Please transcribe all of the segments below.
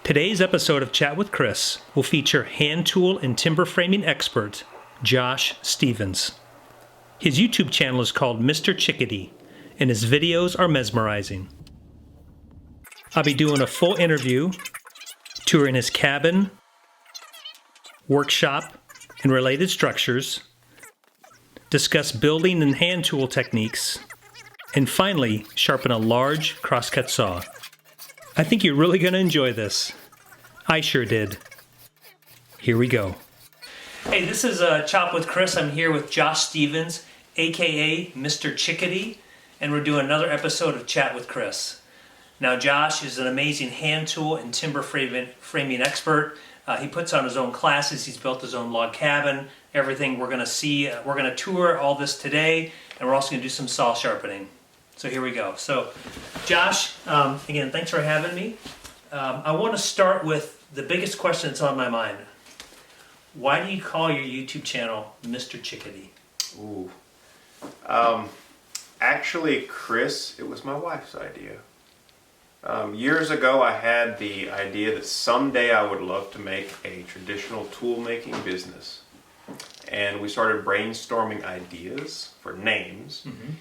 Today's episode of Chat with Chris will feature hand tool and timber framing expert Josh Stevens. His YouTube channel is called Mr. Chickadee, and his videos are mesmerizing. I'll be doing a full interview, touring his cabin, workshop, and related structures, discuss building and hand tool techniques, and finally, sharpen a large crosscut saw. I think you're really going to enjoy this. I sure did. Here we go. Hey, this is Chop with Chris. I'm here with Josh Stevens, aka Mr. Chickadee, and we're doing another episode of Chat with Chris. Now, Josh is an amazing hand tool and timber framing expert. He puts on his own classes. He's built his own log cabin. Everything we're going to see. We're going to tour all this today, and we're also going to do some saw sharpening. So here we go. So, Josh, again, thanks for having me. I want to start with the biggest question that's on my mind. Why do you call your YouTube channel Mr. Chickadee? Ooh. Actually, Chris, it was my wife's idea. Years ago, I had the idea that someday I would love to make a traditional tool making business. And we started brainstorming ideas for names. Mm-hmm.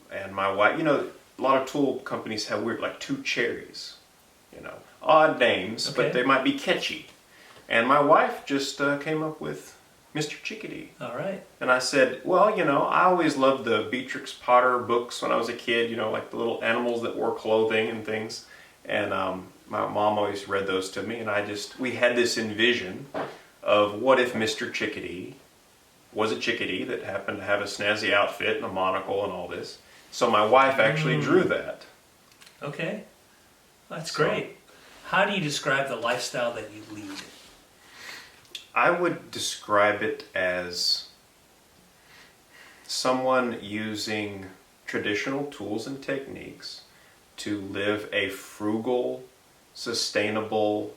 And my wife, a lot of tool companies have weird, like two cherries, odd names, okay, but they might be catchy. And my wife just came up with Mr. Chickadee. All right. And I said, well, I always loved the Beatrix Potter books when I was a kid, like the little animals that wore clothing and things. And my mom always read those to me. And we had this envision of what if Mr. Chickadee was a chickadee that happened to have a snazzy outfit and a monocle and all this. So my wife actually drew that. Okay. That's great. How do you describe the lifestyle that you lead? I would describe it as someone using traditional tools and techniques to live a frugal, sustainable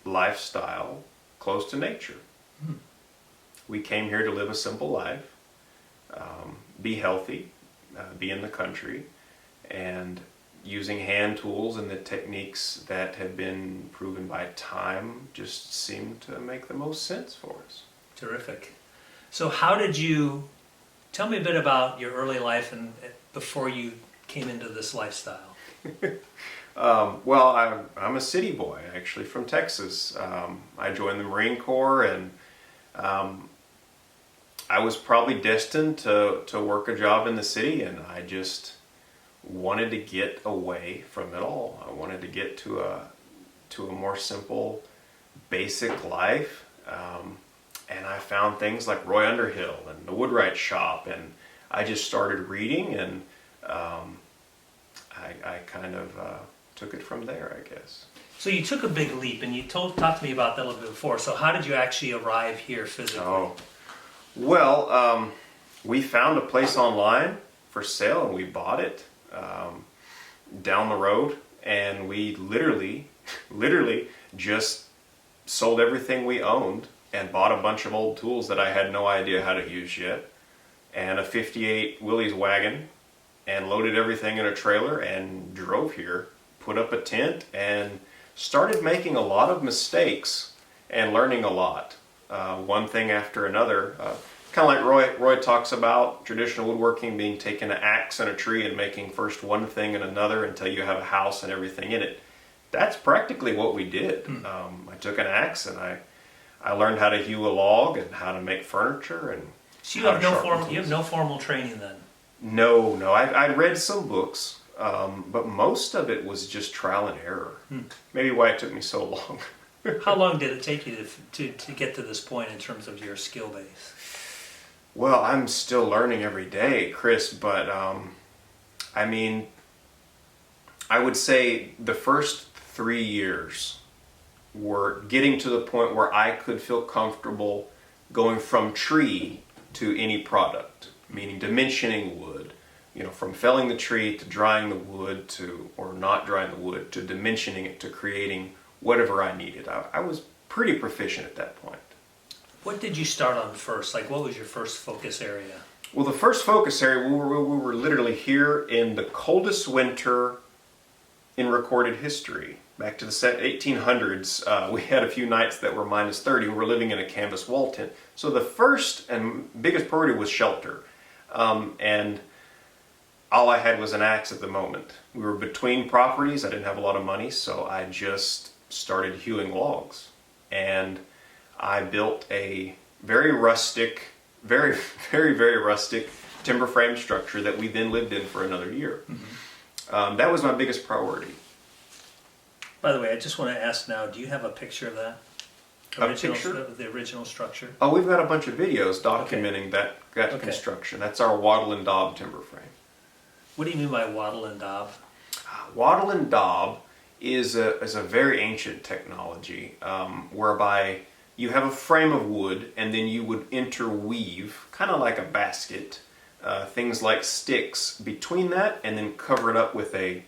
lifestyle close to nature. We came here to live a simple life, be healthy, be in the country, and using hand tools and the techniques that have been proven by time just seem to make the most sense for us. Terrific. So tell me a bit about your early life and before you came into this lifestyle. Well, I'm a city boy, actually, from Texas. I joined the Marine Corps, and I was probably destined to work a job in the city, and I just wanted to get away from it all. I wanted to get to a more simple, basic life, and I found things like Roy Underhill and the Woodwright Shop, and I just started reading, and I kind of took it from there, I guess. So you took a big leap, and you talked to me about that a little bit before. So how did you actually arrive here physically? Oh, well, we found a place online for sale, and we bought it down the road, and we literally just sold everything we owned and bought a bunch of old tools that I had no idea how to use yet, and a 58 Willys wagon, and loaded everything in a trailer and drove here, put up a tent, and started making a lot of mistakes and learning a lot, one thing after another. Kind of like Roy talks about traditional woodworking being taking an axe and a tree and making first one thing and another until you have a house and everything in it. That's practically what we did. I took an axe and I learned how to hew a log and how to make furniture. And so you have no formal training then? No. I read some books, but most of it was just trial and error. Maybe why it took me so long. How long did it take you to get to this point in terms of your skill base? Well, I'm still learning every day, Chris, but I would say the first 3 years were getting to the point where I could feel comfortable going from tree to any product, meaning dimensioning wood, from felling the tree to drying the wood or not drying the wood to dimensioning it to creating whatever I needed. I was pretty proficient at that point. What did you start on first? What was your first focus area? Well, the first focus area, we were literally here in the coldest winter in recorded history. Back to the 1800s, we had a few nights that were minus 30. We were living in a canvas wall tent. So the first and biggest priority was shelter. And all I had was an axe at the moment. We were between properties. I didn't have a lot of money, so I just started hewing logs. And I built a very rustic, very, very, very rustic timber frame structure that we then lived in for another year. Mm-hmm. That was my biggest priority. By the way, I just want to ask now, do you have a picture of that? The original structure? Oh, we've got a bunch of videos documenting that construction. That's our wattle and daub timber frame. What do you mean by wattle and daub? Wattle and daub is a very ancient technology whereby you have a frame of wood and then you would interweave, kind of like a basket, things like sticks between that and then cover it up with a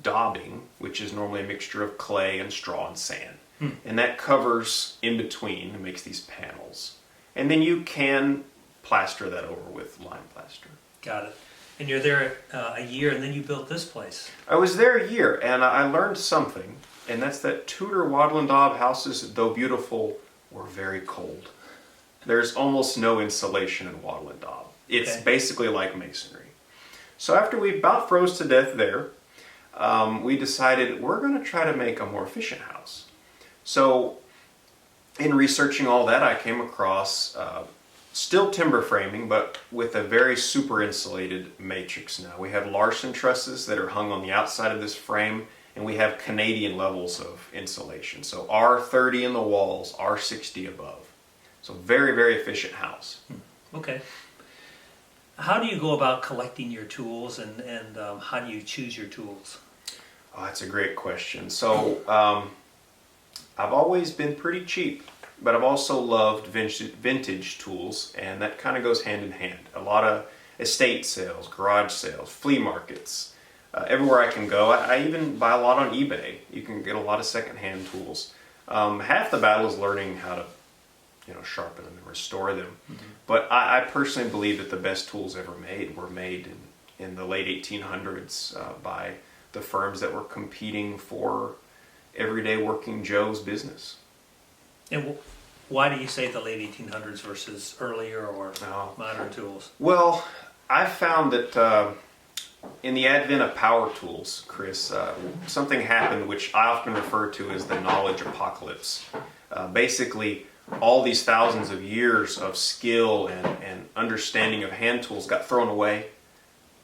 daubing, which is normally a mixture of clay and straw and sand. And that covers in between and makes these panels. And then you can plaster that over with lime plaster. Got it. And you're there a year and then you built this place. I was there a year and I learned something, and that's that Tudor wattle and daub houses, though beautiful, were very cold. There's almost no insulation in wattle and daub. It's basically like masonry. So after we about froze to death there, we decided we're going to try to make a more efficient house. So in researching all that, I came across still timber framing, but with a very super insulated matrix now. We have Larson trusses that are hung on the outside of this frame, and we have Canadian levels of insulation. So R30 in the walls, R60 above. So very, very efficient house. Okay. How do you go about collecting your tools, and how do you choose your tools? Oh, that's a great question. So I've always been pretty cheap, but I've also loved vintage tools, and that kind of goes hand in hand. A lot of estate sales, garage sales, flea markets, everywhere I can go. I even buy a lot on eBay. You can get a lot of secondhand tools. Half the battle is learning how to sharpen them and restore them. Mm-hmm. But I personally believe that the best tools ever made were made in the late 1800s by the firms that were competing for everyday working Joe's business. And why do you say the late 1800s versus earlier or modern tools? Well, I found that in the advent of power tools, Chris, something happened which I often refer to as the knowledge apocalypse. Basically, all these thousands of years of skill and understanding of hand tools got thrown away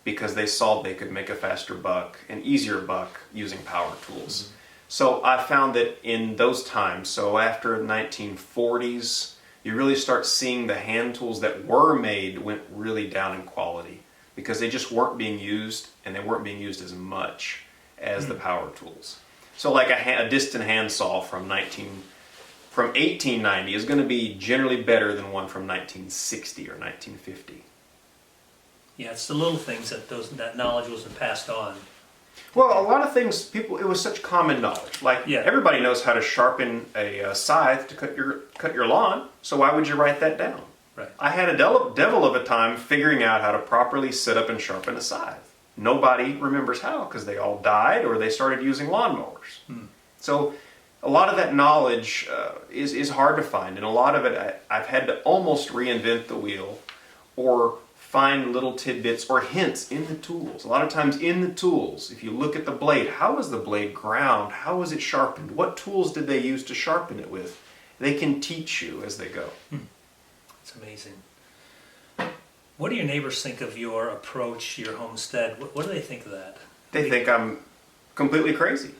because they saw they could make a faster buck, an easier buck, using power tools. Mm-hmm. So I found that in those times, so after the 1940s, you really start seeing the hand tools that were made went really down in quality because they just weren't being used, and they weren't being used as much as the power tools. So like a distant handsaw from 1890 is going to be generally better than one from 1960 or 1950. Yeah, it's the little things that knowledge wasn't passed on. Well, a lot of things, it was such common knowledge. Like, everybody knows how to sharpen a scythe to cut your lawn, so why would you write that down? Right. I had a devil of a time figuring out how to properly set up and sharpen a scythe. Nobody remembers how, because they all died or they started using lawnmowers. So a lot of that knowledge is hard to find, and a lot of it I've had to almost reinvent the wheel or find little tidbits or hints in the tools. A lot of times in the tools, if you look at the blade, how was the blade ground? How was it sharpened? What tools did they use to sharpen it with? They can teach you as they go. It's amazing. What do your neighbors think of your approach, your homestead? What do they think of that? They think I'm completely crazy.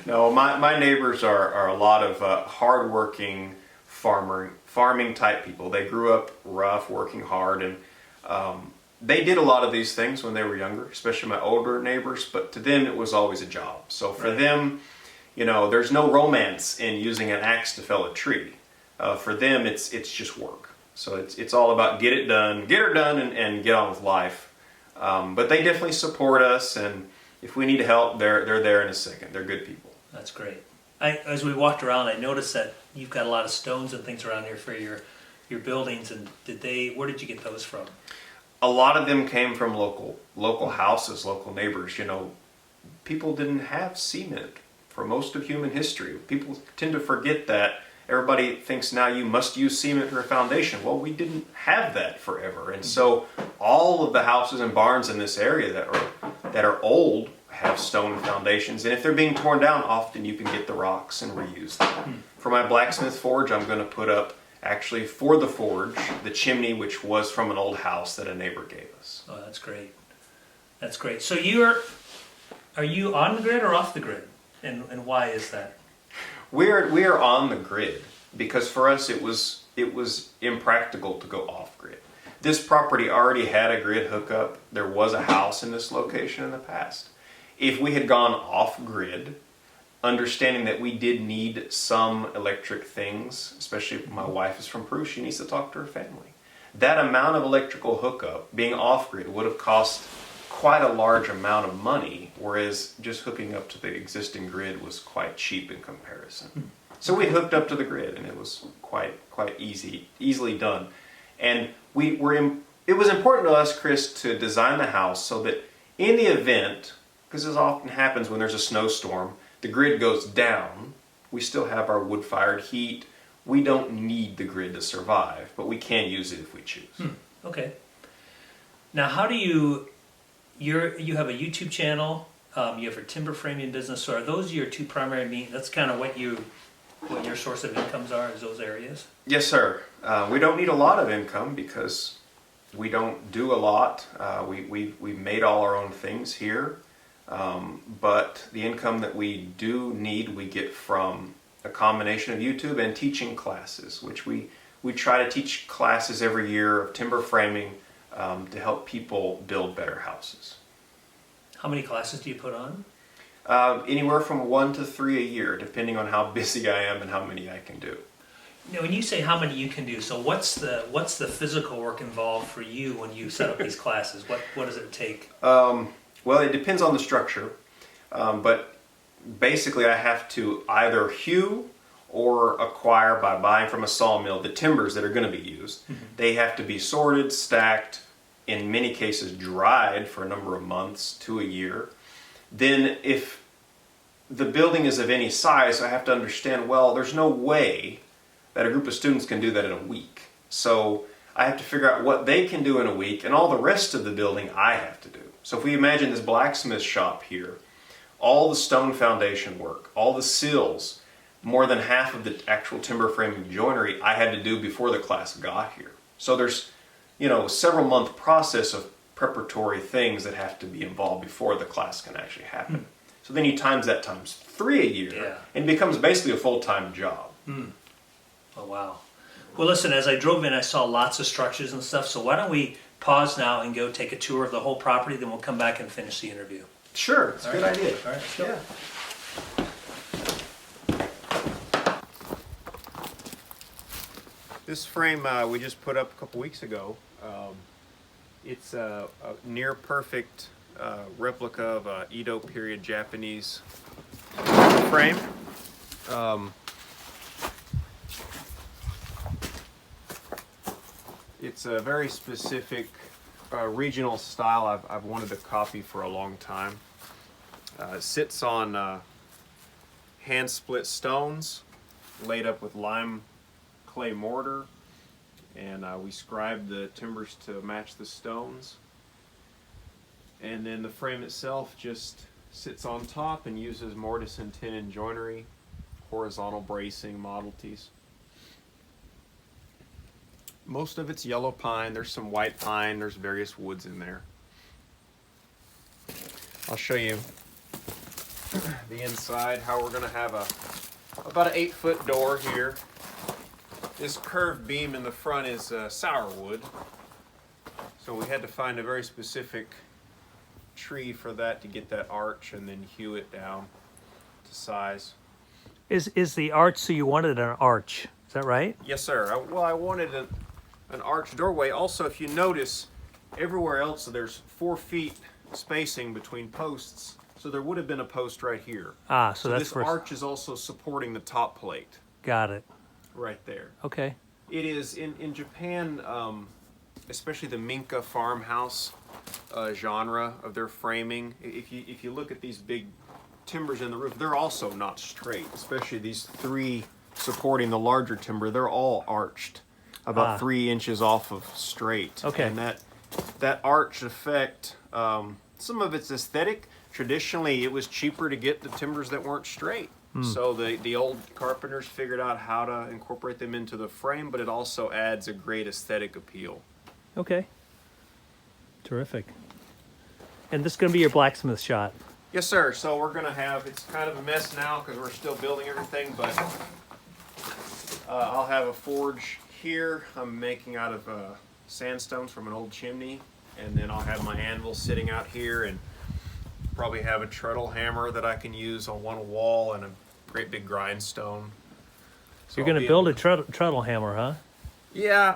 No, my neighbors are a lot of hardworking farming type people. They grew up rough, working hard, and they did a lot of these things when they were younger, especially my older neighbors, but to them it was always a job. So for them, there's no romance in using an axe to fell a tree. For them, it's just work. So it's all about get her done, and get on with life. But they definitely support us, and if we need help, they're there in a second. They're good people. That's great. As we walked around, I noticed that you've got a lot of stones and things around here for your buildings. And where did you get those from? A lot of them came from local houses, local neighbors. people didn't have cement for most of human history. People tend to forget that. Everybody thinks now you must use cement for a foundation. Well, we didn't have that forever. And so all of the houses and barns in this area that are old have stone foundations. And if they're being torn down, often you can get the rocks and reuse them. For my blacksmith forge, I'm going to put up, actually for the forge, the chimney, which was from an old house that a neighbor gave us. Oh, that's great. That's great. So are you on the grid or off the grid? And why is that? We are on the grid because for us it was impractical to go off grid. This property already had a grid hookup. There was a house in this location in the past. If we had gone off grid, understanding that we did need some electric things, especially if my wife is from Peru, she needs to talk to her family. That amount of electrical hookup being off grid would have cost quite a large amount of money, whereas just hooking up to the existing grid was quite cheap in comparison. So we hooked up to the grid, and it was quite easily done. And it was important to us, Chris, to design the house so that in the event, because this often happens when there's a snowstorm, the grid goes down, we still have our wood-fired heat. We don't need the grid to survive, but we can use it if we choose. Okay. Now, how do you have a YouTube channel, you have a timber framing business, so are those your two primary that's kind of what your source of incomes are, is those areas? Yes, sir. We don't need a lot of income because we don't do a lot. We made all our own things here, but the income that we do need, we get from a combination of YouTube and teaching classes, which we try to teach classes every year of timber framing to help people build better houses. How many classes do you put on? Anywhere from 1 to 3 a year, depending on how busy I am and how many I can do. Now, when you say how many you can do, so what's the physical work involved for you when you set up these classes? What does it take? Well, it depends on the structure, but basically I have to either hew or acquire by buying from a sawmill the timbers that are going to be used. They have to be sorted, stacked, in many cases dried for a number of months to a year. Then if the building is of any size, I have to understand, well, there's no way that a group of students can do that in a week. So I have to figure out what they can do in a week, and all the rest of the building I have to do. So if we imagine this blacksmith shop here, all the stone foundation work, all the sills, more than half of the actual timber framing joinery I had to do before the class got here. So there's, several month process of preparatory things that have to be involved before the class can actually happen. So then you times that times 3 a year, and it becomes basically a full-time job. Oh, wow. Well, listen, as I drove in, I saw lots of structures and stuff, so why don't we pause now and go take a tour of the whole property, then we'll come back and finish the interview. Sure, it's a good idea. All right, let's go. This frame we just put up a couple weeks ago. It's a near perfect replica of a Edo period Japanese frame. It's a very specific regional style I've wanted to copy for a long time. It sits on hand split stones laid up with lime clay mortar, and we scribed the timbers to match the stones, and then the frame itself just sits on top and uses mortise and tenon joinery, horizontal bracing, model tees. Most of it's yellow pine, there's some white pine, there's various woods in there. I'll show you the inside, how we're going to have about an 8-foot door here. This curved beam in the front is sourwood, so we had to find a very specific tree for that to get that arch and then hew it down to size. Is the arch, so you wanted an arch, is that right? Yes, sir. I wanted an arched doorway. Also, if you notice, everywhere else there's 4 feet spacing between posts, so there would have been a post right here. So that's this arch is also supporting the top plate. Got it. Right there. Okay. It is in Japan. especially the Minka farmhouse genre of their framing. If you look at these big timbers in the roof, they're also not straight, especially these three supporting the larger timber. They're all arched about 3 inches off of straight. Okay. And that arch effect, some of it's aesthetic. Traditionally, it was cheaper to get the timbers that weren't straight. So the old carpenters figured out how to incorporate them into the frame, but it also adds a great aesthetic appeal. Okay. Terrific. And this is going to be your blacksmith shop. Yes, sir. So we're going to have, it's kind of a mess now because we're still building everything, but I'll have a forge here. I'm making out of sandstones from an old chimney, and then I'll have my anvil sitting out here, and probably have a treadle hammer that I can use on one wall and a great big grindstone. So You're going to build a treadle hammer, huh? Yeah,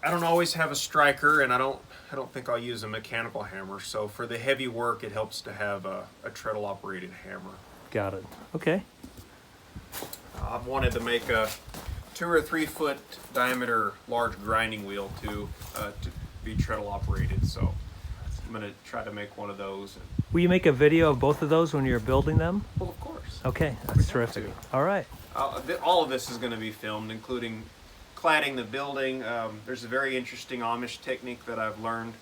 I don't always have a striker, and I don't think I'll use a mechanical hammer. So for the heavy work, it helps to have a treadle operated hammer. Got it. Okay. I've wanted to make a 2 or 3 foot diameter large grinding wheel to be treadle operated. So I'm going to try to make one of those. Will you make a video of both of those when you're building them? Well, of course. Okay, that's terrific. All right. All of this is going to be filmed, including cladding the building. There's a very interesting Amish technique that I've learned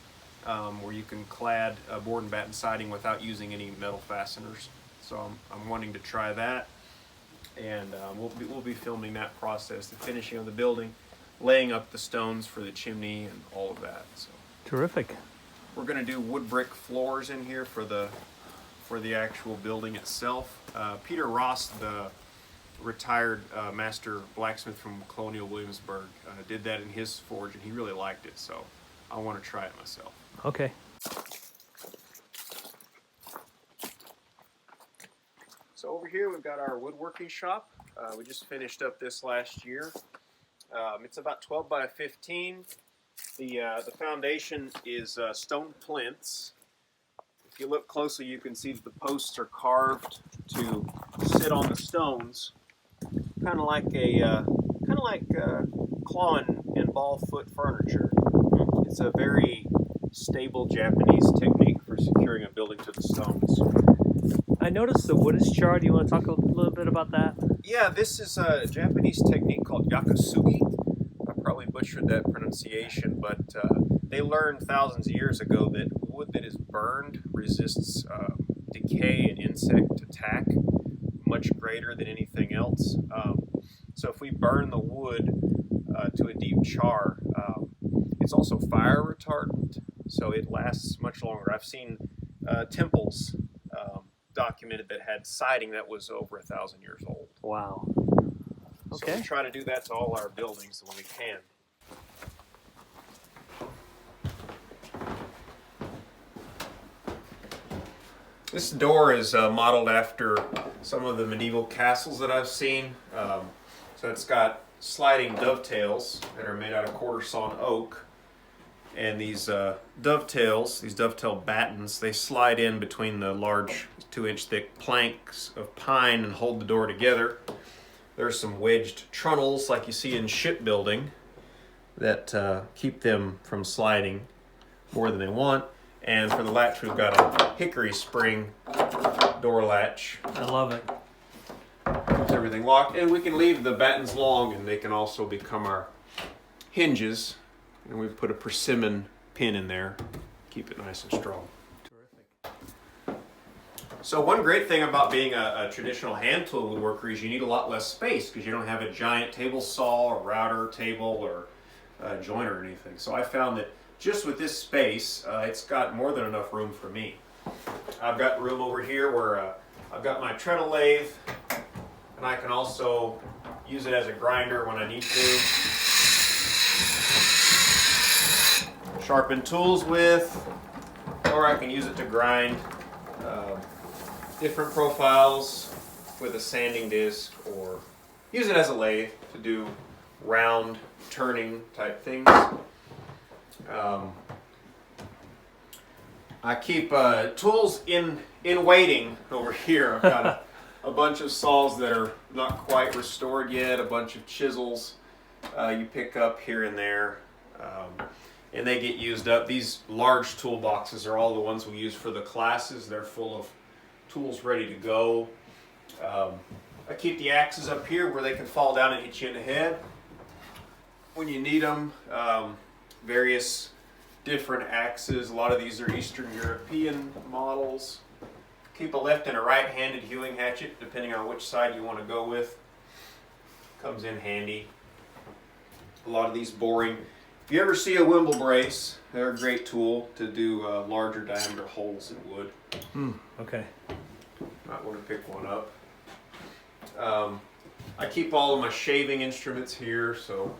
where you can clad board and batten siding without using any metal fasteners. So I'm wanting to try that, and we'll be filming that process, the finishing of the building, laying up the stones for the chimney, and all of that. So Terrific. we're going to do wood brick floors in here for the actual building itself. Peter Ross, the retired master blacksmith from Colonial Williamsburg, did that in his forge, and he really liked it, so I want to try it myself. Okay. So over here we've got our woodworking shop. We just finished up this last year. It's about 12 by 15. The foundation is stone plinths. If you look closely, you can see that the posts are carved to sit on the stones, kind of like claw and ball foot furniture. It's a very stable Japanese technique for securing a building to the stones. I noticed the wood is charred. Do you want to talk a little bit about that? Yeah, this is a Japanese technique called yakusugi. I probably butchered that pronunciation, but they learned thousands of years ago that wood that is burned resists decay and insect attack much greater than anything else. So if we burn the wood to a deep char, it's also fire retardant, so it lasts much longer. I've seen temples documented that had siding that was over 1,000 years old. Wow. So we try to do that to all our buildings when we can. This door is modeled after some of the medieval castles that I've seen. So it's got sliding dovetails that are made out of quarter sawn oak. And these dovetails, these dovetail battens, they slide in between the large 2-inch thick planks of pine and hold the door together. There's some wedged trunnels like you see in shipbuilding that keep them from sliding more than they want. And for the latch, we've got a hickory spring door latch. I love it. Keeps everything locked. And we can leave the battens long, and they can also become our hinges. And we've put a persimmon pin in there, keep it nice and strong. Terrific. So one great thing about being a traditional hand tool woodworker is you need a lot less space because you don't have a giant table saw or router table or joiner or anything. So I found that just with this space, it's got more than enough room for me. I've got room over here where I've got my treadle lathe, and I can also use it as a grinder when I need to. Sharpen tools with, or I can use it to grind different profiles with a sanding disc, or use it as a lathe to do round turning type things. I keep tools in waiting over here. I've got a bunch of saws that are not quite restored yet, a bunch of chisels you pick up here and there. and they get used up. These large toolboxes are all the ones we use for the classes. They're full of tools ready to go. I keep the axes up here where they can fall down and hit you in the head when you need them. Various different axes. A lot of these are Eastern European models. Keep a left and a right-handed hewing hatchet, depending on which side you want to go with. Comes in handy. A lot of these boring. If you ever see a wimble brace, they're a great tool to do larger diameter holes in wood. Okay. Might want to pick one up. I keep all of my shaving instruments here, so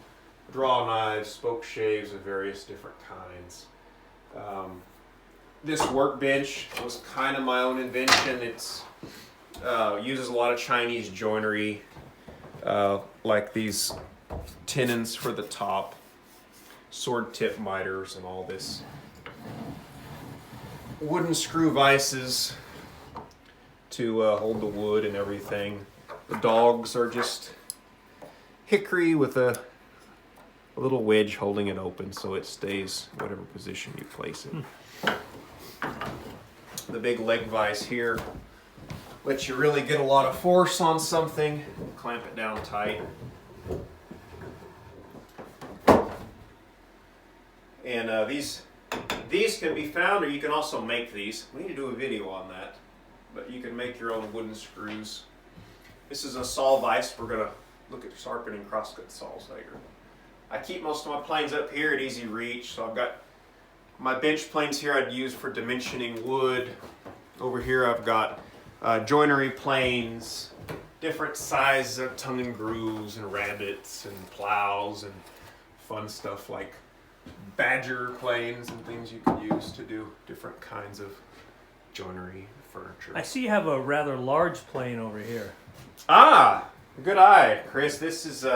draw knives, spoke shaves of various different kinds. This workbench was kind of my own invention. It's uses a lot of Chinese joinery, like these tenons for the top, sword tip miters, and all this. Wooden screw vices to hold the wood and everything. The dogs are just hickory with a little wedge holding it open so it stays whatever position you place it. The big leg vise here lets you really get a lot of force on something, clamp it down tight. And these can be found, or you can also make these. We need to do a video on that, but you can make your own wooden screws. This is a saw vise. We're going to look at sharpening crosscut saws later. I keep most of my planes up here at easy reach, so I've got my bench planes here I'd use for dimensioning wood. Over here I've got joinery planes, different sizes of tongue and grooves and rabbets and plows and fun stuff like badger planes and things you can use to do different kinds of joinery furniture. I see you have a rather large plane over here. Ah, good eye, Chris. This is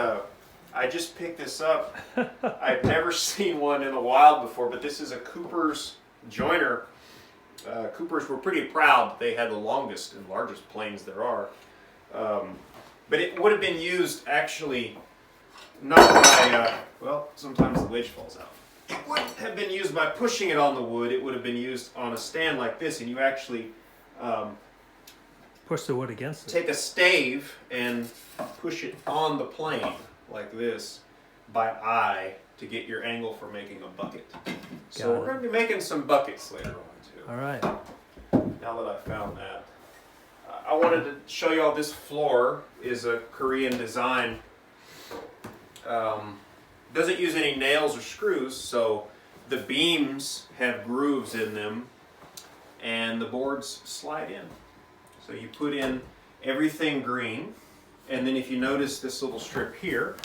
I just picked this up. I've never seen one in a while before, but this is a Cooper's joiner. Coopers were pretty proud they had the longest and largest planes there are. But it would have been used actually not by, well, sometimes the wedge falls out. It wouldn't have been used by pushing it on the wood. It would have been used on a stand like this, and you actually push the wood against it. Take a stave and push it on the plane like this by eye to get your angle for making a bucket. So we're going to be making some buckets later on too. All right. Now that I found that. I wanted to show you all this floor is a Korean design. Doesn't use any nails or screws, so the beams have grooves in them and the boards slide in. So you put in everything green, and then if you notice this little strip here,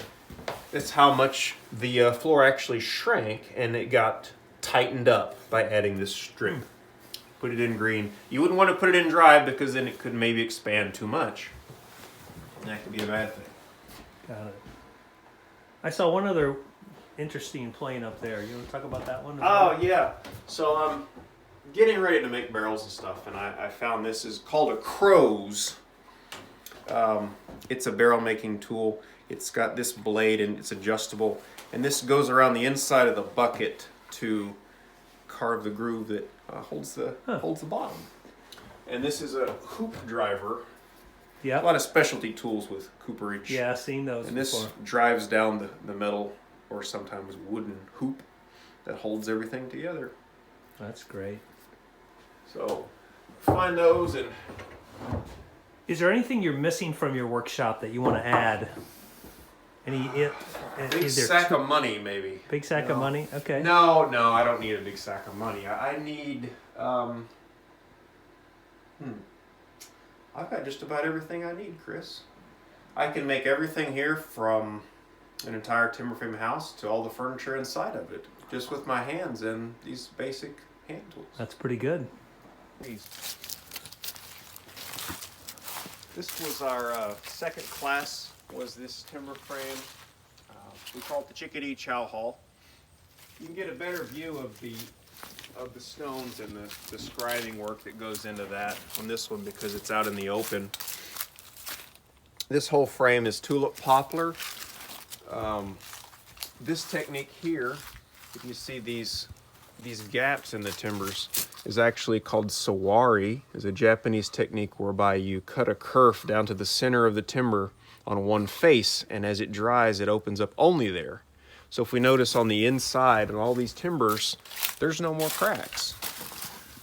that's how much the floor actually shrank, and it got tightened up by adding this strip. Put it in green. You wouldn't want to put it in dry because then it could maybe expand too much. And that could be a bad thing. Got it. I saw one other interesting plane up there. You want to talk about that one? Oh, yeah. So I'm getting ready to make barrels and stuff, and I found this is called a Crow's. It's a barrel making tool. It's got this blade and it's adjustable, and this goes around the inside of the bucket to carve the groove that holds the bottom. And this is a hoop driver. Yeah. A lot of specialty tools with cooperage. Yeah, I've seen those and before. This drives down the metal or sometimes wooden hoop that holds everything together. That's great. So find those. And is there anything you're missing from your workshop that you want to add? Big sack of money, maybe. Big sack of money? Okay. No, I don't need a big sack of money. I need, I've got just about everything I need, Chris. I can make everything here from an entire timber frame house to all the furniture inside of it, just with my hands and these basic hand tools. That's pretty good. This was our second class, was this timber frame. We call it the Chickadee Chow Hall. You can get a better view of the stones and the scribing work that goes into that on this one because it's out in the open. This whole frame is tulip poplar. This technique here if you see these gaps in the timbers, is actually called sawari. Is a Japanese technique whereby you cut a kerf down to the center of the timber on one face, and as it dries, it opens up only there. So if we notice on the inside of all these timbers, there's no more cracks.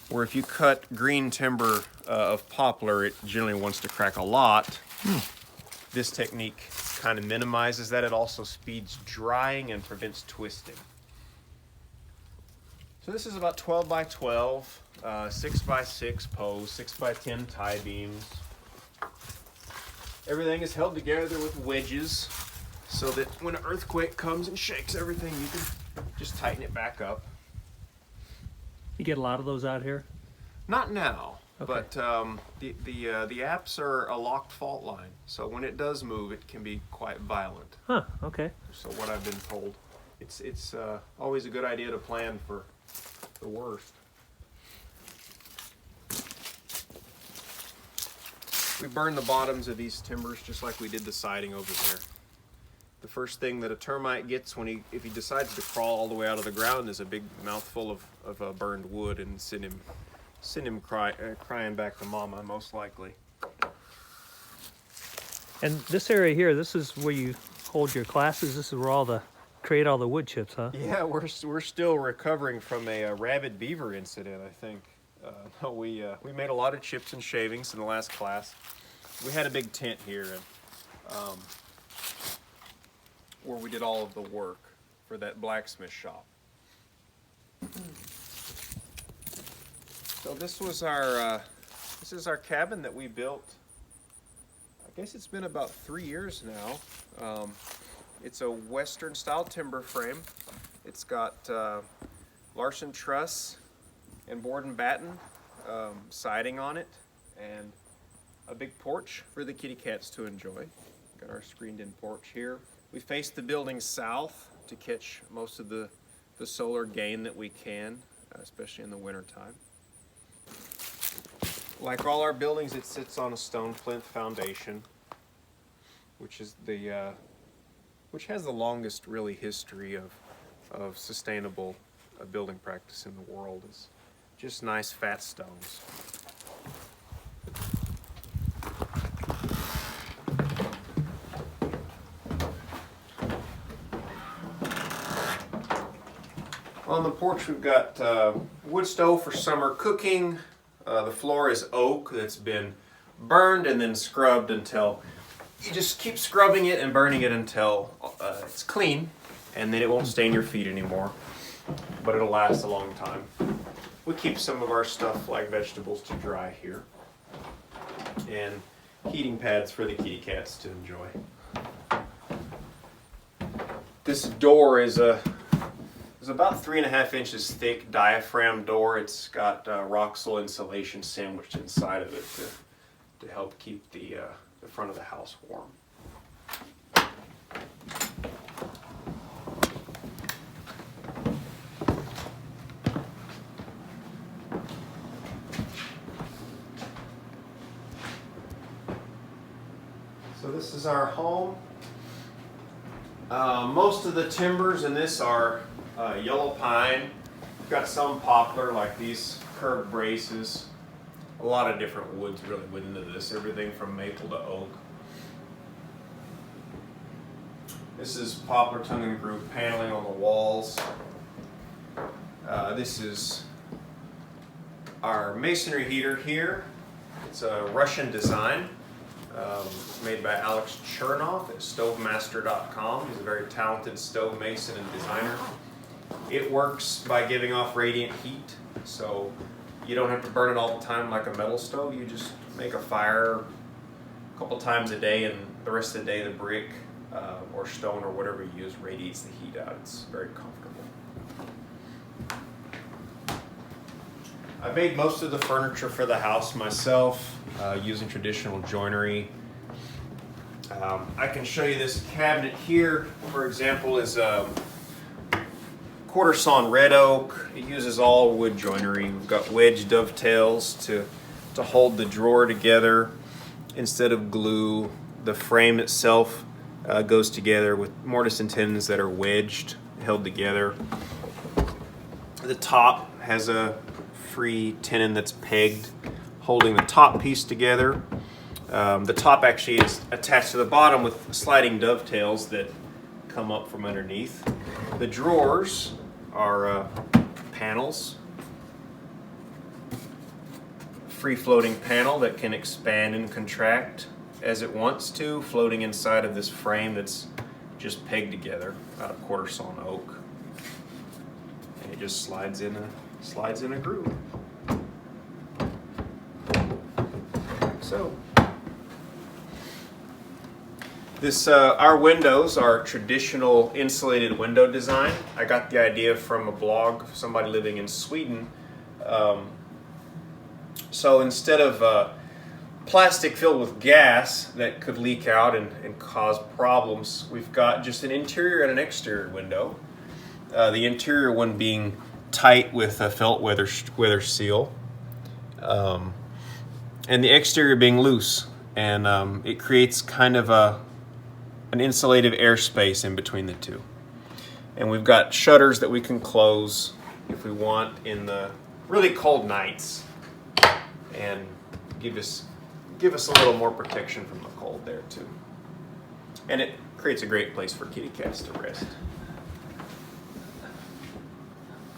Where if you cut green timber of poplar, it generally wants to crack a lot. This technique kind of minimizes that. It also speeds drying and prevents twisting. So this is about 12 by 12, 6 by 6 posts, 6 by 10 tie beams. Everything is held together with wedges so that when an earthquake comes and shakes everything, you can just tighten it back up. You get a lot of those out here? Not now, okay. But the apps are a locked fault line, so when it does move, it can be quite violent. Huh, okay. So what I've been told, it's always a good idea to plan for the worst. We burn the bottoms of these timbers just like we did the siding over there. The first thing that a termite gets if he decides to crawl all the way out of the ground is a big mouthful of burned wood, and send him crying back to mama, most likely. And this area here, this is where you hold your classes. This is where create all the wood chips, huh? Yeah, we're still recovering from a rabid beaver incident, I think. We made a lot of chips and shavings in the last class. We had a big tent here, and where we did all of the work for that blacksmith shop. So this is our cabin that we built. I guess it's been about 3 years now. It's a Western style timber frame. It's got Larson truss and board and batten siding on it, and a big porch for the kitty cats to enjoy. Got our screened in porch here. We face the building south to catch most of the solar gain that we can, especially in the winter time. Like all our buildings, it sits on a stone plinth foundation, which has the longest really history of sustainable building practice in the world. Is just nice fat stones. On the porch we've got wood stove for summer cooking. The floor is oak that's been burned and then scrubbed until you just keep scrubbing it and burning it until it's clean, and then it won't stain your feet anymore, but it'll last a long time. We keep some of our stuff like vegetables to dry here, and heating pads for the kitty cats to enjoy. This door is about 3.5 inches thick diaphragm door. It's got Roxol insulation sandwiched inside of it to help keep the front of the house warm. So this is our home. Most of the timbers in this are yellow pine. We've got some poplar, like these curved braces. A lot of different woods really went into this, everything from maple to oak. This is poplar tongue and groove paneling on the walls. This is our masonry heater here. It's a Russian design, made by Alex Chernoff at stovemaster.com. He's a very talented stove mason and designer. It works by giving off radiant heat, so you don't have to burn it all the time like a metal stove. You just make a fire a couple times a day, and the rest of the day the brick or stone or whatever you use radiates the heat out. It's very comfortable. I made most of the furniture for the house myself, using traditional joinery. I can show you this cabinet here, for example, is quarter sawn red oak. It uses all wood joinery. We've got wedge dovetails to hold the drawer together instead of glue. The frame itself goes together with mortise and tenons that are wedged, held together. The top has a free tenon that's pegged, holding the top piece together. The top actually is attached to the bottom with sliding dovetails that come up from underneath. The drawers are panels. Free-floating panel that can expand and contract as it wants to, floating inside of this frame that's just pegged together out of quarter sawn oak. And it just slides in a groove. So this our windows are traditional insulated window design. I got the idea from a blog of somebody living in Sweden. So instead of plastic filled with gas that could leak out and cause problems, we've got just an interior and an exterior window. The interior one being tight with a felt weather seal, and the exterior being loose, and it creates kind of an insulative airspace in between the two. And we've got shutters that we can close if we want in the really cold nights, and give us a little more protection from the cold there too. And it creates a great place for kitty cats to rest.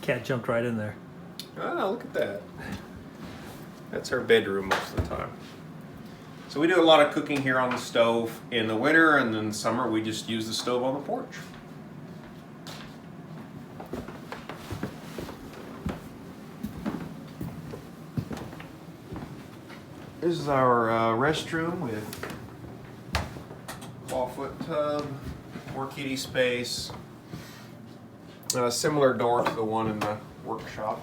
Cat jumped right in there. Oh, look at that. That's her bedroom most of the time. So we do a lot of cooking here on the stove in the winter, and in the summer we just use the stove on the porch. This is our restroom with clawfoot tub, more kitty space, a similar door to the one in the workshop.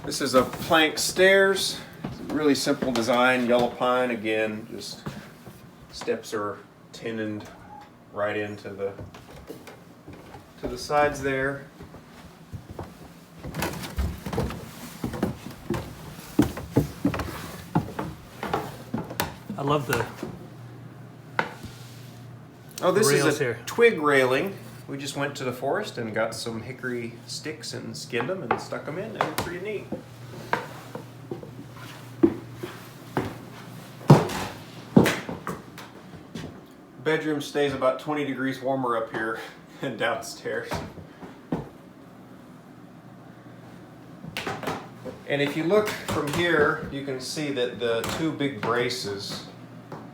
This is a plank stairs, really simple design, yellow pine again, just steps are tenoned right into the sides there. I love the this rails is a here. twig railing. We just went to the forest and got some hickory sticks and skinned them and stuck them in. They were pretty neat. Bedroom stays about 20 degrees warmer up here than downstairs. And if you look from here, you can see that the two big braces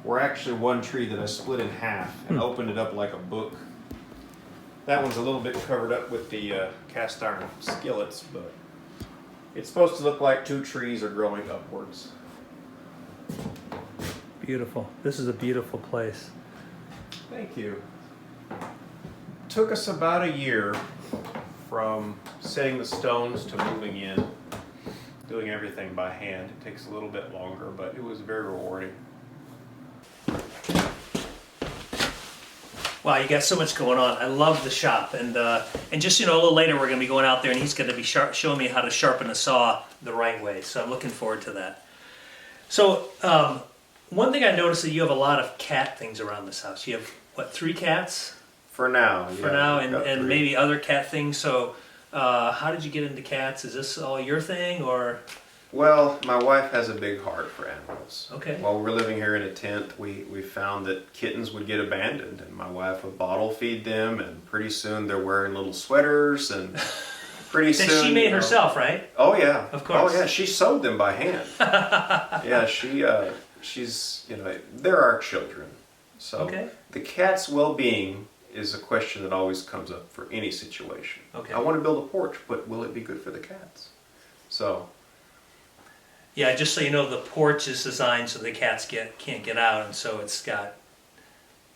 were actually one tree that I split in half and opened it up like a book. That one's a little bit covered up with the cast iron skillets, but it's supposed to look like two trees are growing upwards. Beautiful. This is a beautiful place. Thank you. Took us about a year from setting the stones to moving in. Doing everything by hand. It takes a little bit longer, but it was very rewarding. Wow, you got so much going on. I love the shop, and just a little later we're going to be going out there, and he's going to be showing me how to sharpen a saw the right way. So I'm looking forward to that. So one thing I noticed that you have a lot of cat things around this house. You have what, 3 cats? For now, yeah. For now, and 3. maybe other cat things. So how did you get into cats? Is this all your thing, or? Well, my wife has a big heart for animals. Okay. While we're living here in a tent, we found that kittens would get abandoned, and my wife would bottle feed them, and pretty soon they're wearing little sweaters, and pretty soon... That she made herself, right? Oh, yeah. Of course. Oh, yeah, she sewed them by hand. Yeah, she's, they're our children. So Okay. The cat's well-being is a question that always comes up for any situation. Okay. I want to build a porch, but will it be good for the cats? So... Yeah, just so you know, the porch is designed so the cats can't get out, and so it's got...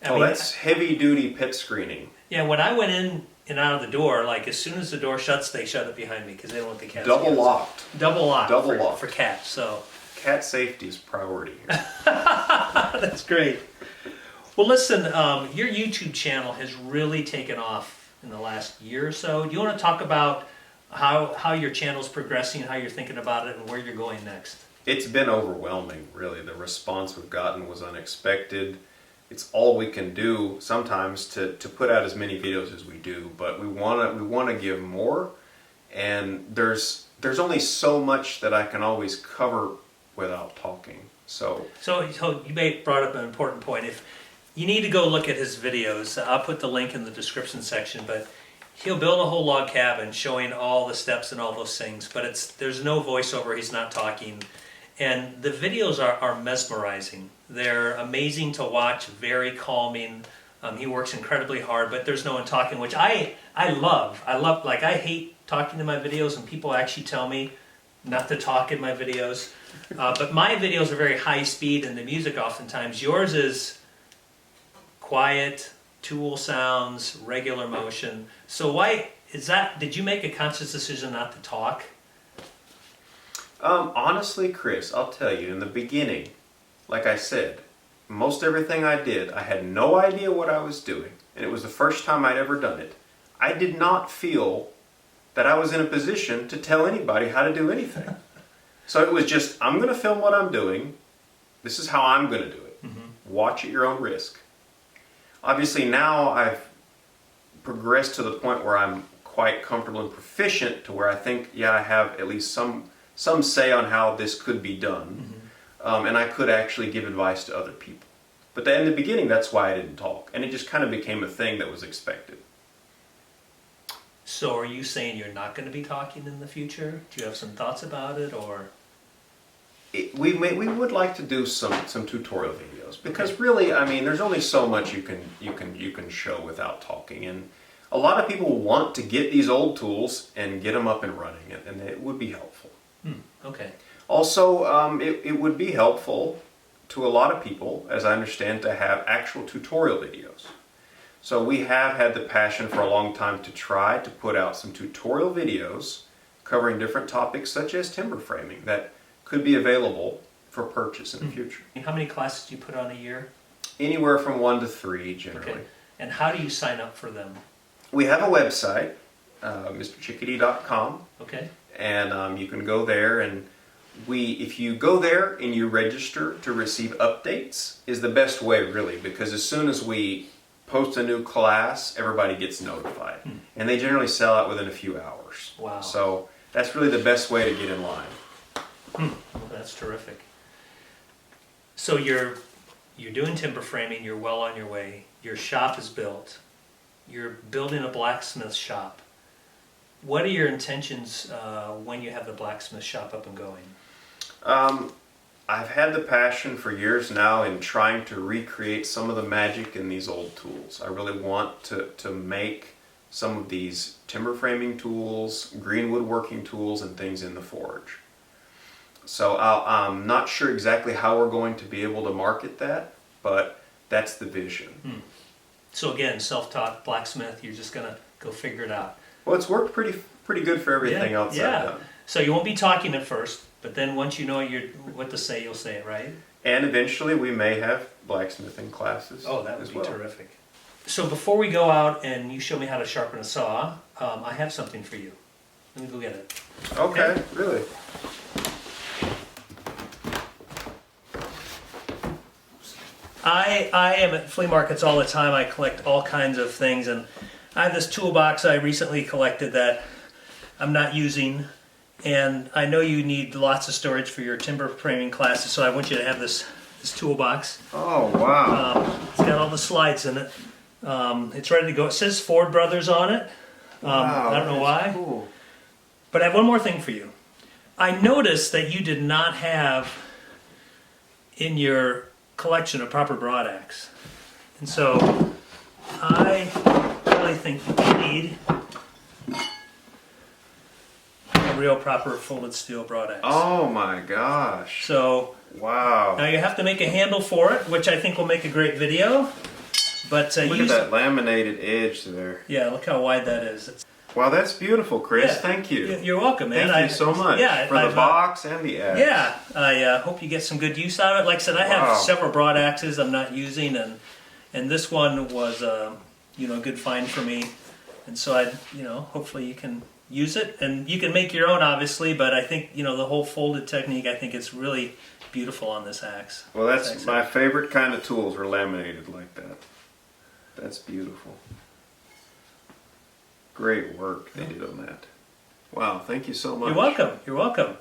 that's heavy-duty pet screening. Yeah, when I went in and out of the door, like as soon as the door shuts, they shut it behind me because they don't want the cats Double to get locked. Double locked. Double locked. For cats, so... Cat safety is priority here. That's great. Well, listen, your YouTube channel has really taken off in the last year or so. Do you want to talk about how your channel's progressing, how you're thinking about it, and where you're going next? It's been overwhelming, really. The response we've gotten was unexpected. It's all we can do sometimes to put out as many videos as we do, but we want to give more, and there's only so much that I can always cover without talking. So you may have brought up an important point. If you need to go look at his videos, I'll put the link in the description section, but he'll build a whole log cabin showing all the steps and all those things, but there's no voiceover, he's not talking. And the videos are mesmerizing. They're amazing to watch, very calming. He works incredibly hard, but there's no one talking, which I love. Like, I hate talking to my videos, and people actually tell me not to talk in my videos. But my videos are very high speed, and the music oftentimes. Yours is quiet, tool sounds, regular motion. So why is that? Did you make a conscious decision not to talk? Honestly, Chris, I'll tell you, in the beginning, like I said, most everything I did, I had no idea what I was doing, and it was the first time I'd ever done it. I did not feel that I was in a position to tell anybody how to do anything. So it was just, I'm going to film what I'm doing. This is how I'm going to do it. Mm-hmm. Watch at your own risk. Obviously now I've progressed to the point where I'm quite comfortable and proficient to where I think, yeah, I have at least some say on how this could be done. Mm-hmm. And I could actually give advice to other people. But in the beginning, that's why I didn't talk. And it just kind of became a thing that was expected. So are you saying you're not going to be talking in the future? Do you have some thoughts about it, or? We would like to do some tutorial videos, because really, I mean, there's only so much you can show without talking, and a lot of people want to get these old tools and get them up and running, and it would be helpful. Okay. Also, it would be helpful to a lot of people, as I understand, to have actual tutorial videos. So we have had the passion for a long time to try to put out some tutorial videos covering different topics such as timber framing that could be available for purchase in the future. How many classes do you put on a year? Anywhere from 1 to 3 generally. Okay. And how do you sign up for them? We have a website, mrchickadee.com. Okay. And you can go there, and if you go there and you register to receive updates is the best way, really, because as soon as we post a new class, everybody gets notified. And they generally sell out within a few hours. Wow. So that's really the best way to get in line. Well, that's terrific. So you're doing timber framing, you're well on your way, your shop is built, you're building a blacksmith shop. What are your intentions when you have the blacksmith shop up and going? I've had the passion for years now in trying to recreate some of the magic in these old tools. I really want to make some of these timber framing tools, green woodworking tools, and things in the forge. So I'm not sure exactly how we're going to be able to market that, but that's the vision. So again, self-taught blacksmith, you're just going to go figure it out. Well, it's worked pretty good for everything else I've done. So you won't be talking at first, but then once you know what to say, you'll say it, right? And eventually we may have blacksmithing classes. Oh, that would be terrific. So before we go out and you show me how to sharpen a saw, I have something for you. Let me go get it. Okay, really? I am at flea markets all the time. I collect all kinds of things, and I have this toolbox I recently collected that I'm not using, and I know you need lots of storage for your timber framing classes, so I want you to have this toolbox. Oh, wow. It's got all the slides in it. It's ready to go. It says Ford Brothers on it. Wow, I don't know why. Cool. But I have one more thing for you. I noticed that you did not have in your collection a proper broad axe. And so I really think you need a real proper folded steel broad axe. Oh my gosh. So wow. Now you have to make a handle for it, which I think will make a great video. But look at that laminated edge there. Yeah, look how wide that is. Wow, that's beautiful, Chris. Yeah. Thank you. You're welcome, man. Thank you so much for the box and the axe. Yeah, I hope you get some good use out of it. Like I said, I have several broad axes I'm not using, and this one was a good find for me. And so hopefully you can use it, and you can make your own, obviously. But I think the whole folded technique. I think it's really beautiful on this axe. Well, that's my favorite kind of tools are laminated like that. That's beautiful. Great work they did on that. Wow, thank you so much. You're welcome. You're welcome.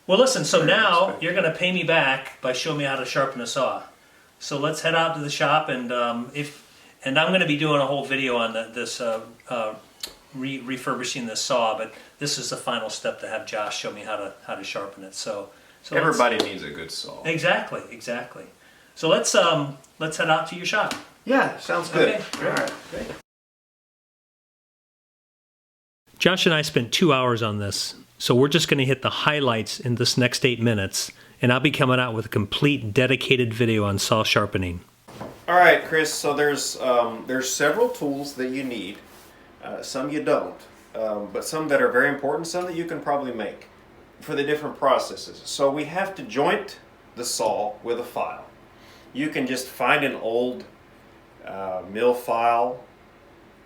Well, listen. So now you're going to pay me back by showing me how to sharpen a saw. So let's head out to the shop, and I'm going to be doing a whole video on this refurbishing this saw. But this is the final step to have Josh show me how to sharpen it. So everybody needs a good saw. Exactly. So let's head out to your shop. Yeah, sounds good. Okay, All right. Great. Josh and I spent 2 hours on this, so we're just going to hit the highlights in this next 8 minutes, and I'll be coming out with a complete dedicated video on saw sharpening. All right, Chris. So there's several tools that you need. Some you don't, but some that are very important. Some that you can probably make for the different processes. So we have to joint the saw with a file. You can just find an old mill file,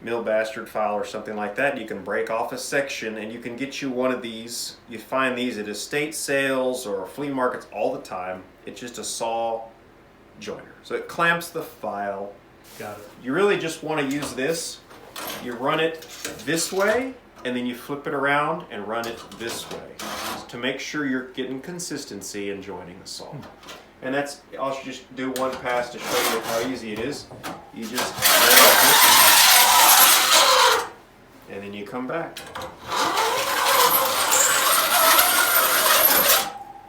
mill bastard file or something like that. You can break off a section and you can get you one of these. You find these at estate sales or flea markets all the time. It's just a saw joiner. So it clamps the file. Got it. You really just want to use this. You run it this way and then you flip it around and run it this way to make sure you're getting consistency in joining the saw. And that's, I'll just do one pass to show you how easy it is. You just run it this, and then you come back.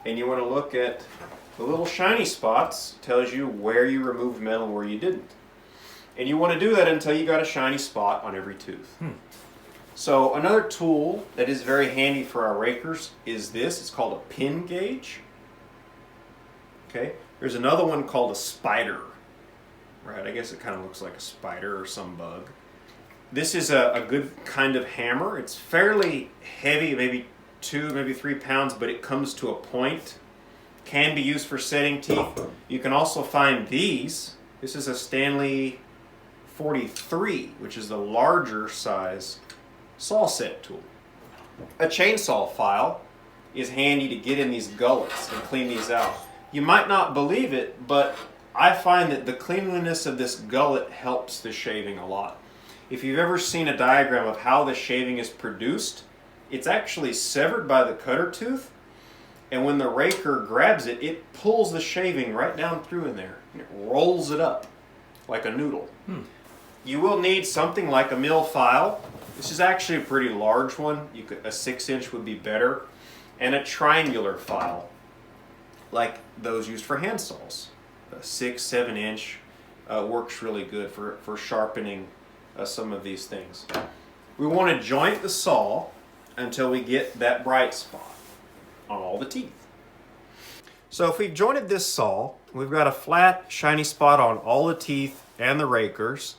And you want to look at the little shiny spots, tells you where you removed metal and where you didn't. And you want to do that until you got a shiny spot on every tooth. So another tool that is very handy for our rakers is this. It's called a pin gauge. Okay. There's another one called a spider. Right, I guess it kind of looks like a spider or some bug. This is a good kind of hammer. It's fairly heavy, maybe 2, maybe 3 pounds, but it comes to a point. Can be used for setting teeth. You can also find these. This is a Stanley 43, which is the larger size saw set tool. A chainsaw file is handy to get in these gullets and clean these out. You might not believe it, but I find that the cleanliness of this gullet helps the shaving a lot. If you've ever seen a diagram of how the shaving is produced, it's actually severed by the cutter tooth, and when the raker grabs it, it pulls the shaving right down through in there, and it rolls it up like a noodle. You will need something like a mill file. This is actually a pretty large one. A 6-inch would be better, and a triangular file, like those used for hand saws. A 6-7 inch works really good for sharpening some of these things. We want to joint the saw until we get that bright spot on all the teeth. So if we've jointed this saw, we've got a flat, shiny spot on all the teeth and the rakers.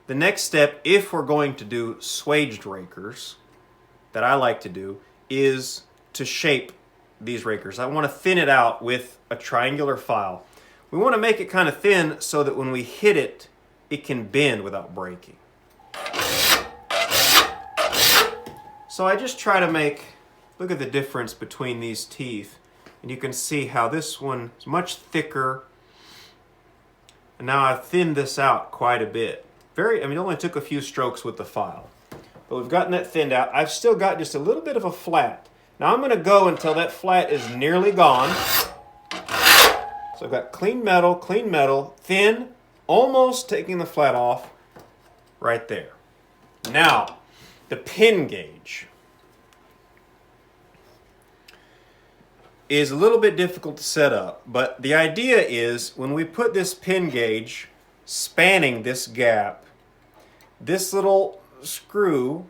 The next step, if we're going to do swaged rakers, that I like to do, is to shape these rakers. I want to thin it out with a triangular file. We want to make it kind of thin so that when we hit it, it can bend without breaking. So I just try to look at the difference between these teeth, and you can see how this one is much thicker. And now I've thinned this out quite a bit. It only took a few strokes with the file, but we've gotten that thinned out. I've still got just a little bit of a flat. Now I'm going to go until that flat is nearly gone. So I've got clean metal, thin, almost taking the flat off right there. Now, the pin gauge is a little bit difficult to set up, but the idea is when we put this pin gauge spanning this gap, this little screw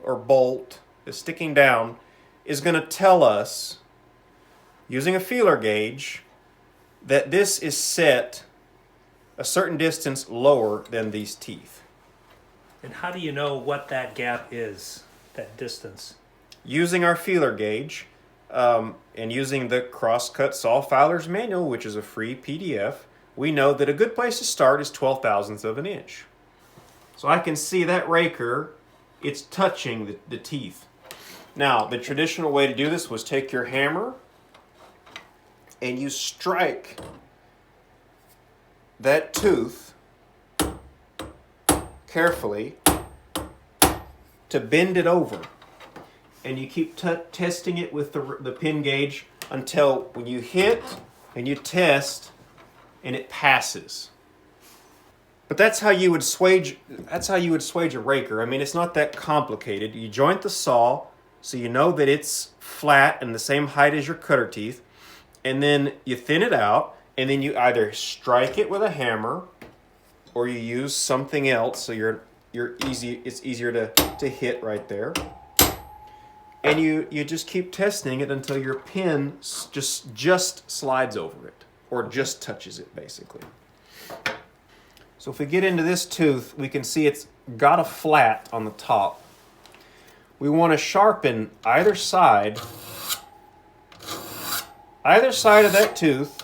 or bolt is sticking down is going to tell us, using a feeler gauge, that this is set a certain distance lower than these teeth. And how do you know what that gap is, that distance? Using our feeler gauge and using the Crosscut Saw Filer's Manual, which is a free PDF, we know that a good place to start is 12 thousandths of an inch. So I can see that raker, it's touching the teeth. Now, the traditional way to do this was take your hammer and you strike that tooth carefully to bend it over. And you keep testing it with the pin gauge until when you hit and you test and it passes. But that's how you would swage a raker. I mean, it's not that complicated. You joint the saw so you know that it's flat and the same height as your cutter teeth, and then you thin it out, and then you either strike it with a hammer or you use something else so it's easier to hit right there. And you just keep testing it until your pin just slides over it, or just touches it, basically. So if we get into this tooth, we can see it's got a flat on the top. We want to sharpen either side of that tooth.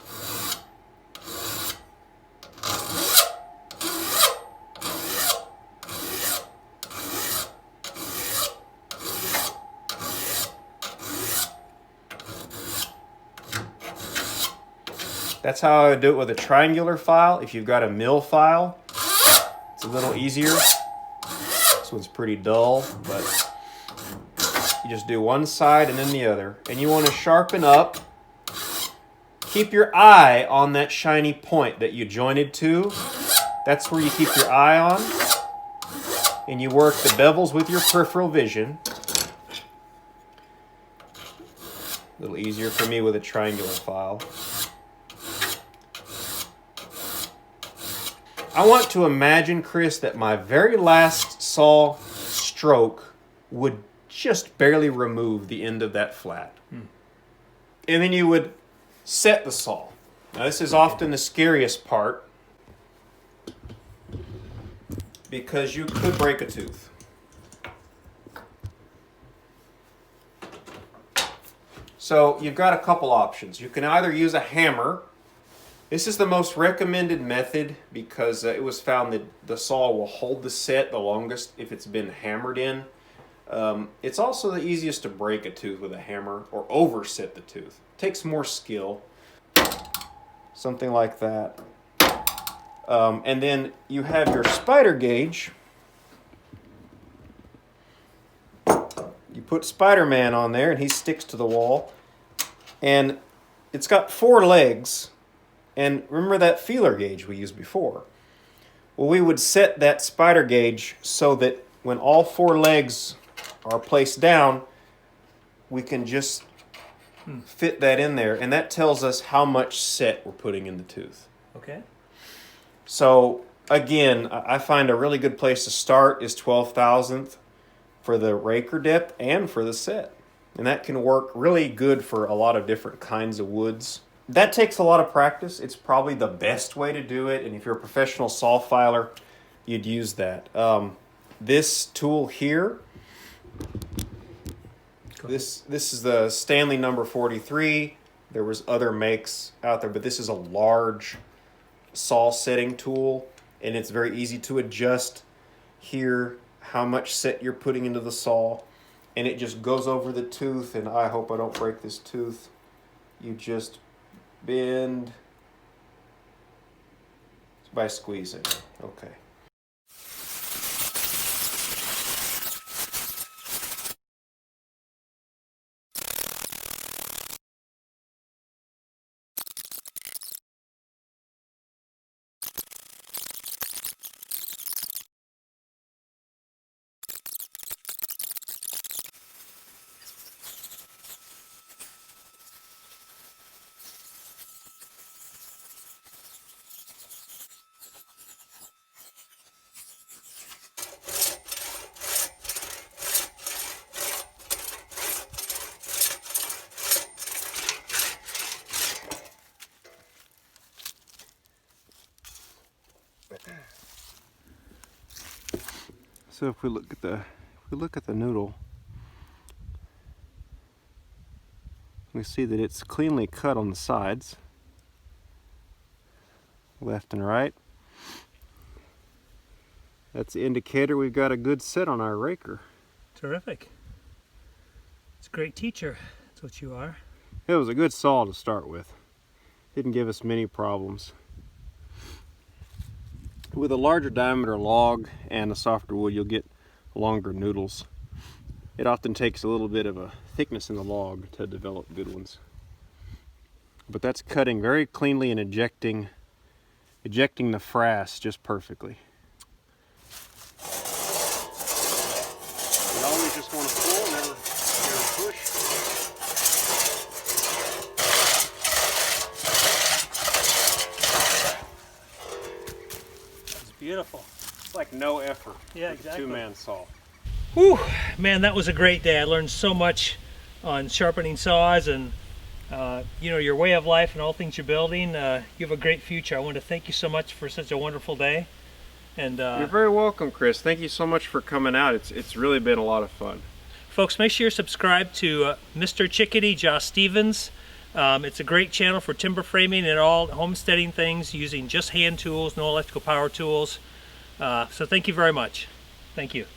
That's how I would do it with a triangular file. If you've got a mill file, it's a little easier. This one's pretty dull, but you just do one side and then the other. And you want to sharpen up. Keep your eye on that shiny point that you jointed to. That's where you keep your eye on. And you work the bevels with your peripheral vision. A little easier for me with a triangular file. I want to imagine, Chris, that my very last saw stroke would just barely remove the end of that flat. And then you would set the saw. Now, this is often the scariest part because you could break a tooth. So you've got a couple options. You can either use a hammer. This is the most recommended method because it was found that the saw will hold the set the longest if it's been hammered in. It's also the easiest to break a tooth with a hammer or overset the tooth. It takes more skill. Something like that. And then you have your spider gauge. You put Spider-Man on there and he sticks to the wall. And it's got 4 legs. And remember that feeler gauge we used before? Well, we would set that spider gauge so that when all 4 legs are placed down, we can just fit that in there. And that tells us how much set we're putting in the tooth. Okay. So, again, I find a really good place to start is 12,000th for the raker depth and for the set. And that can work really good for a lot of different kinds of woods. That takes a lot of practice. It's probably the best way to do it. And if you're a professional saw filer, you'd use that. This tool here, this is the Stanley number 43. There was other makes out there, but this is a large saw setting tool. And it's very easy to adjust here how much set you're putting into the saw. And it just goes over the tooth. And I hope I don't break this tooth. You just bend by squeezing. Okay. So if we look at the noodle, we see that it's cleanly cut on the sides, left and right. That's the indicator we've got a good set on our raker. Terrific. It's a great teacher. That's what you are. It was a good saw to start with. Didn't give us many problems. With a larger diameter log and a softer wood, you'll get longer noodles. It often takes a little bit of a thickness in the log to develop good ones. But that's cutting very cleanly and ejecting the frass just perfectly. You always just want to pull, never push. It's beautiful. It's like no effort. Yeah, with exactly. A two-man saw. Whew, man, that was a great day. I learned so much on sharpening saws and your way of life and all things you're building. You have a great future. I want to thank you so much for such a wonderful day. And you're very welcome, Chris. Thank you so much for coming out. It's really been a lot of fun. Folks, make sure you're subscribed to Mr. Chickadee, Josh Stevens. It's a great channel for timber framing and all homesteading things using just hand tools, no electrical power tools. So thank you very much. Thank you.